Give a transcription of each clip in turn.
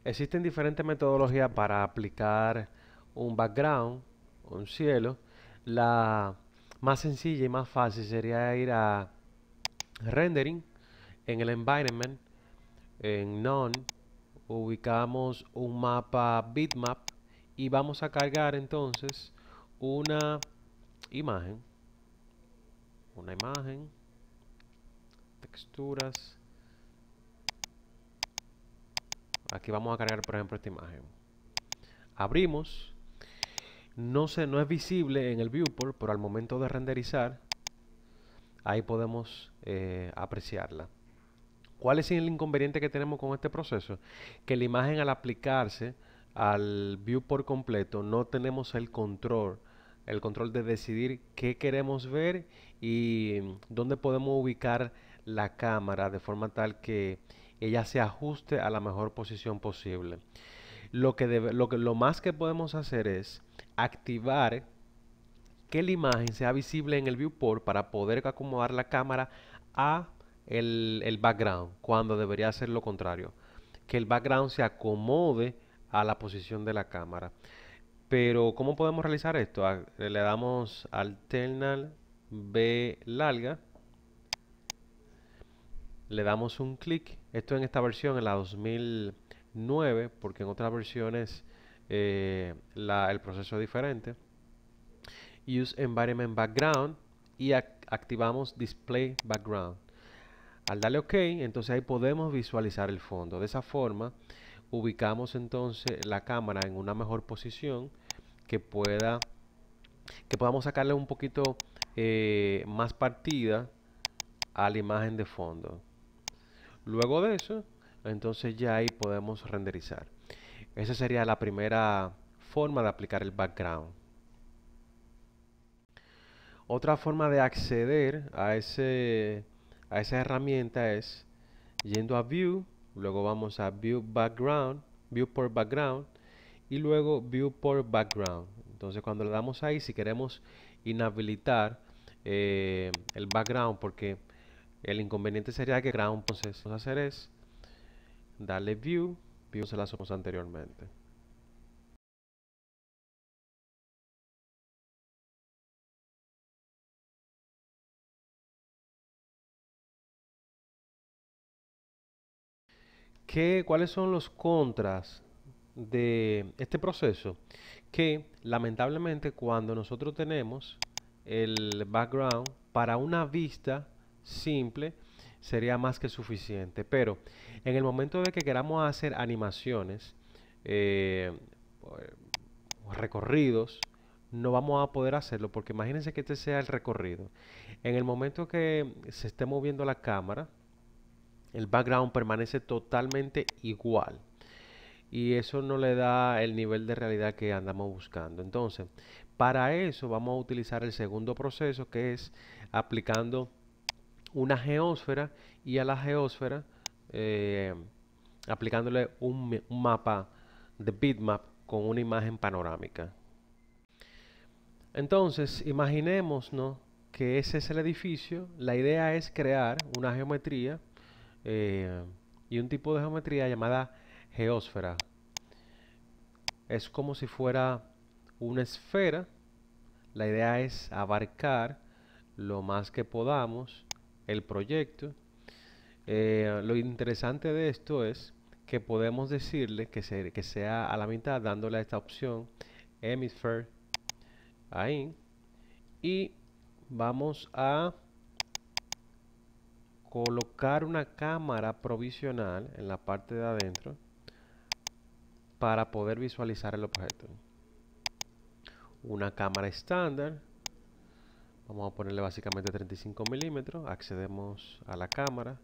Existen diferentes metodologías para aplicar un background, un cielo. La más sencilla y más fácil sería ir a rendering en el environment, en none, ubicamos un mapa bitmap y vamos a cargar entonces una imagen, una imagen, texturas. Aquí vamos a cargar por ejemplo esta imagen. Abrimos, no es visible en el viewport, pero al momento de renderizar, ahí podemos apreciarla. ¿Cuál es el inconveniente que tenemos con este proceso? Que la imagen al aplicarse al viewport completo no tenemos el control de decidir qué queremos ver y dónde podemos ubicar la cámara de forma tal que ella se ajuste a la mejor posición posible. Lo más que podemos hacer es activar que la imagen sea visible en el viewport para poder acomodar la cámara a el background, cuando debería ser lo contrario, que el background se acomode a la posición de la cámara. Pero ¿cómo podemos realizar esto? Le damos alternal B larga, le damos un clic. Esto en esta versión, en la 2009, porque en otras versiones el proceso es diferente. Use Environment Background y activamos Display Background. Al darle OK, entonces ahí podemos visualizar el fondo. De esa forma, ubicamos entonces la cámara en una mejor posición que que podamos sacarle un poquito más partida a la imagen de fondo. Luego de eso, entonces ya ahí podemos renderizar. Esa sería la primera forma de aplicar el background. Otra forma de acceder a esa herramienta es yendo a View, luego vamos a View Background, Viewport Background y luego Viewport Background. Entonces cuando le damos ahí, si queremos inhabilitar el background, porque el inconveniente sería que ground, entonces lo que vamos a hacer es darle View, View se la somos anteriormente. ¿Cuáles son los contras de este proceso? Que lamentablemente cuando nosotros tenemos el background para una vista simple sería más que suficiente, pero en el momento de que queramos hacer animaciones, eh, recorridos, no vamos a poder hacerlo porque imagínense que este sea el recorrido. En el momento que se esté moviendo la cámara, el background permanece totalmente igual y eso no le da el nivel de realidad que andamos buscando. Entonces, para eso vamos a utilizar el segundo proceso, que es aplicando una geósfera, y a la geósfera eh, aplicándole un mapa de bitmap con una imagen panorámica. Entonces, imaginemos, ¿no?, que ese es el edificio. La idea es crear una geometría eh, y un tipo de geometría llamada geósfera. Es como si fuera una esfera. La idea es abarcar lo más que podamos el proyecto. Lo interesante de esto es que podemos decirle que sea a la mitad, dándole a esta opción Hemisphere ahí, y vamos a colocar una cámara provisional en la parte de adentro para poder visualizar el objeto. Una cámara estándar, vamos a ponerle básicamente 35 milímetros, accedemos a la cámara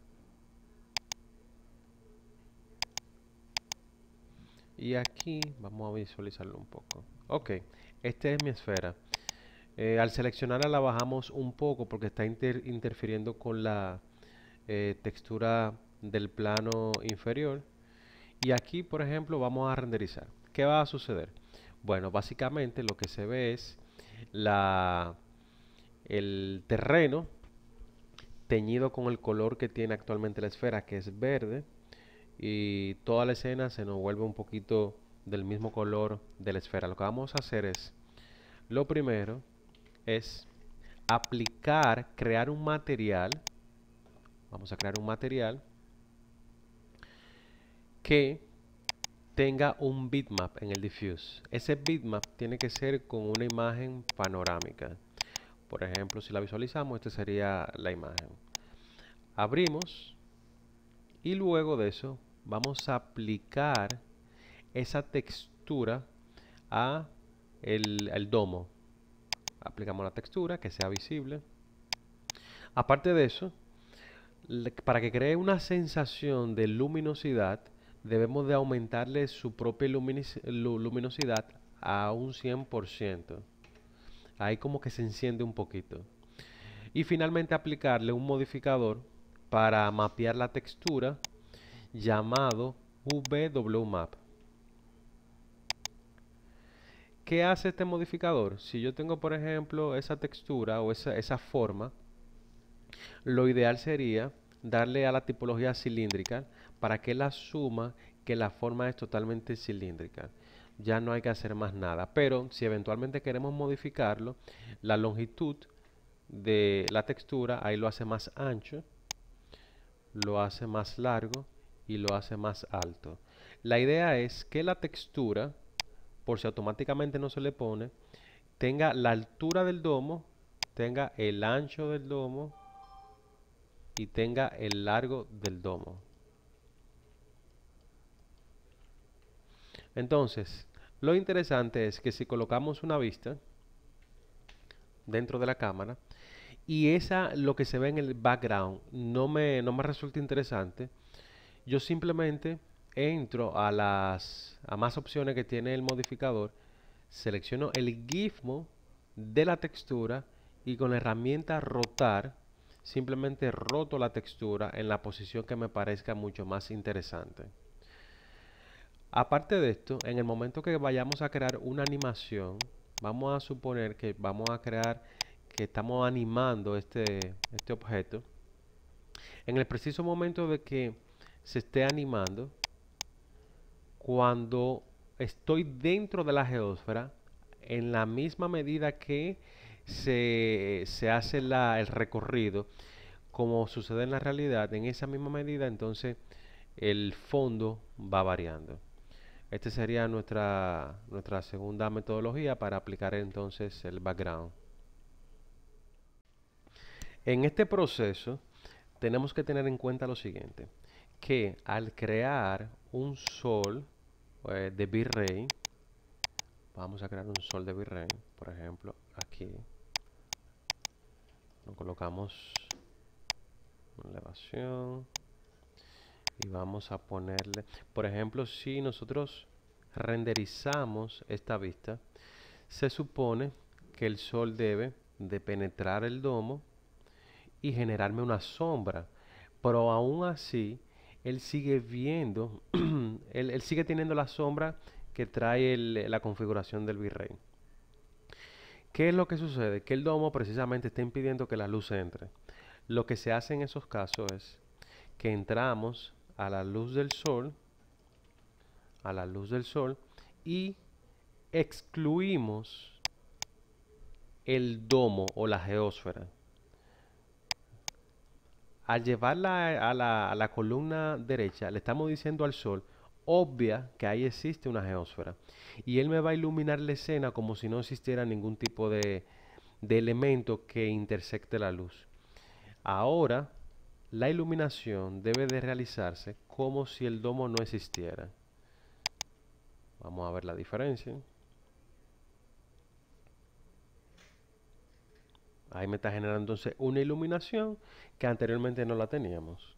y aquí vamos a visualizarlo un poco. Ok, esta es mi esfera. Al seleccionarla la bajamos un poco porque está interfiriendo con la textura del plano inferior. Y aquí, por ejemplo, vamos a renderizar. ¿Qué va a suceder? Bueno, básicamente lo que se ve es la, el terreno teñido con el color que tiene actualmente la esfera, que es verde. y toda la escena se nos vuelve un poquito del mismo color de la esfera. Lo que vamos a hacer es, lo primero es aplicar, crear un material. Vamos a crear un material que tenga un bitmap en el diffuse. Ese bitmap tiene que ser con una imagen panorámica. Por ejemplo, si la visualizamos, esta sería la imagen. Abrimos y luego de eso vamos a aplicar esa textura a el domo. Aplicamos la textura que sea visible. Aparte de eso, para que cree una sensación de luminosidad, debemos de aumentarle su propia luminosidad a un 100%. Ahí como que se enciende un poquito. Y finalmente aplicarle un modificador para mapear la textura llamado VWMap. ¿Qué hace este modificador? Si yo tengo, por ejemplo, esa textura o esa forma, lo ideal sería darle a la tipología cilíndrica para que él asuma que la forma es totalmente cilíndrica. Ya no hay que hacer más nada. Pero si eventualmente queremos modificarlo, la longitud de la textura ahí lo hace más ancho, lo hace más largo y lo hace más alto. La idea es que la textura, por si automáticamente no se le pone, tenga la altura del domo, tenga el ancho del domo y tenga el largo del domo. Entonces, lo interesante es que si colocamos una vista dentro de la cámara y esa lo que se ve en el background no me resulta interesante, yo simplemente entro a más opciones que tiene el modificador, selecciono el gizmo de la textura y con la herramienta rotar simplemente roto la textura en la posición que me parezca mucho más interesante. Aparte de esto, en el momento que vayamos a crear una animación, vamos a suponer que vamos a crear que estamos animando este objeto. En el preciso momento de que se esté animando, cuando estoy dentro de la geósfera, en la misma medida que se hace el recorrido, como sucede en la realidad, en esa misma medida, entonces el fondo va variando. Esta sería nuestra segunda metodología para aplicar entonces el background. En este proceso tenemos que tener en cuenta lo siguiente, que al crear un sol de V-Ray, vamos a crear un sol de V-Ray, por ejemplo, aquí lo colocamos en elevación y vamos a ponerle, por ejemplo, si nosotros renderizamos esta vista, se supone que el sol debe de penetrar el domo y generarme una sombra, pero aún así él sigue viendo, él sigue teniendo la sombra que trae la configuración del V-Ray. ¿Qué es lo que sucede? Que el domo precisamente está impidiendo que la luz entre. Lo que se hace en esos casos es que entramos a la luz del sol, y excluimos el domo o la geósfera. Al llevarla a la columna derecha, le estamos diciendo al sol, obvia que ahí existe una geósfera. Y él me va a iluminar la escena como si no existiera ningún tipo de elemento que intersecte la luz. Ahora, la iluminación debe de realizarse como si el domo no existiera. Vamos a ver la diferencia. Ahí me está generando entonces una iluminación que anteriormente no la teníamos.